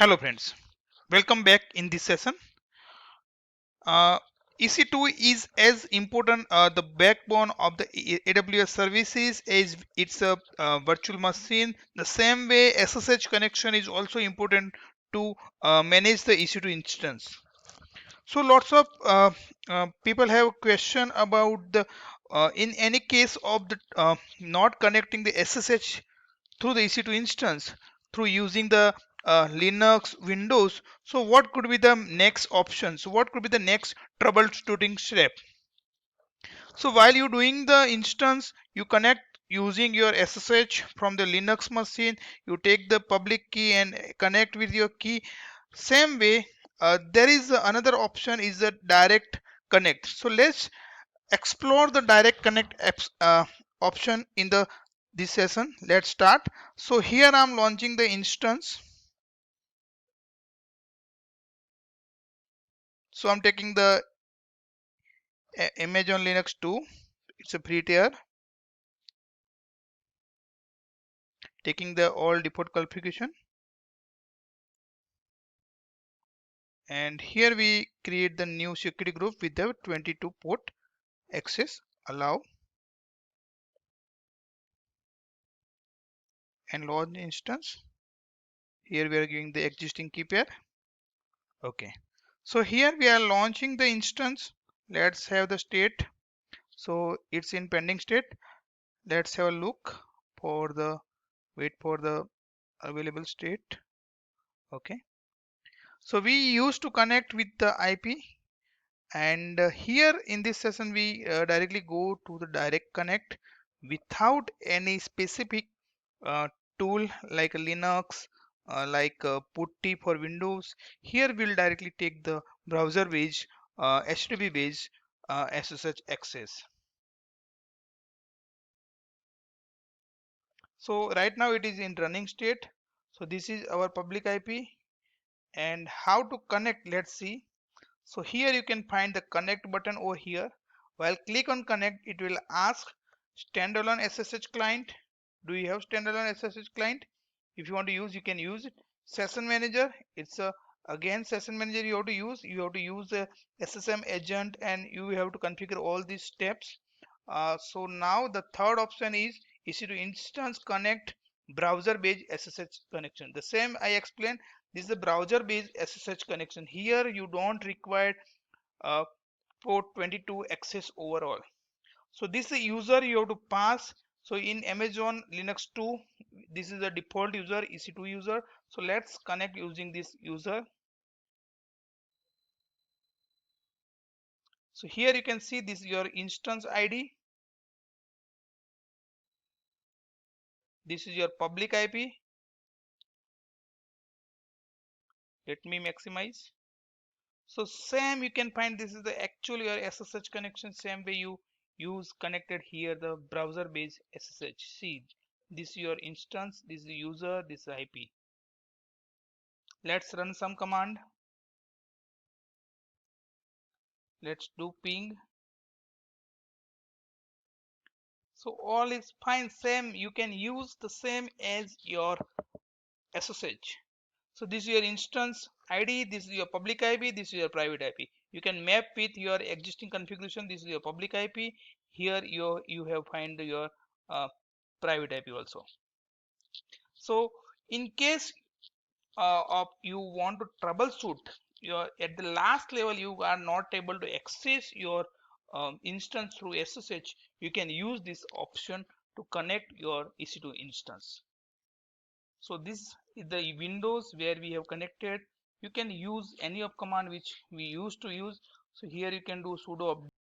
Hello friends, welcome back in this session. Uh, EC2 is as important the backbone of the AWS services as it's a virtual machine. The same way SSH connection is also important to manage the EC2 instance. So lots of people have a question about the in any case of the not connecting the SSH through the EC2 instance through using the Linux, Windows. So what could be the next option? So what could be the next troubleshooting step? So while you're doing the instance, you connect using your SSH from the Linux machine. You take the public key and connect with your key. Same way, there is another option is the direct connect. So let's explore the direct connect option in the this session. Let's start. So here I'm launching the instance. So I'm taking the Amazon Linux 2. It's a free tier. Taking the all default configuration, and here we create the new security group with the 22 port access. Allow and launch instance. Here we are giving the existing key pair. Okay, so here we are launching the instance. Let's have the state. So it's in pending state. Let's have a look for the wait for the available state. Okay, so we used to connect with the IP, and here in this session we directly go to the direct connect without any specific uh, tool like Linux, like PuTTY for Windows. Here we'll directly take the browser based HTTP based SSH access. So right now it is in running state. So this is our public IP, and how to connect, let's see. So here you can find the connect button over here. While click on connect, it will ask standalone SSH client. Do you have standalone SSH client? If you want to use, you can use it. Session manager, it's a again session manager you have to use. You have to use the SSM agent, and you have to configure all these steps. So now the third option is EC2 instance connect browser based SSH connection. The same I explained. This is the browser based SSH connection. Here you don't require uh, port 22 access overall. So this is the user you have to pass. So in Amazon Linux 2, this is the default user, EC2 user. So let's connect using this user. So here you can see this is your instance ID. This is your public IP. Let me maximize. So same you can find this is the actual your SSH connection. Same way you use connected here the browser based SSH. See, this is your instance, this is the user, this is IP. Let's run some command. Let's do ping. So all is fine. Same you can use the same as your SSH. So this is your instance ID, this is your public IP, this is your private IP. You can map with your existing configuration. This is your public IP. Here you have find your uh, private IP also. So in case of you want to troubleshoot your at the last level, you are not able to access your instance through SSH, you can use this option to connect your EC2 instance. So this is the Windows where we have connected. You can use any of command which we used to use. So here you can do sudo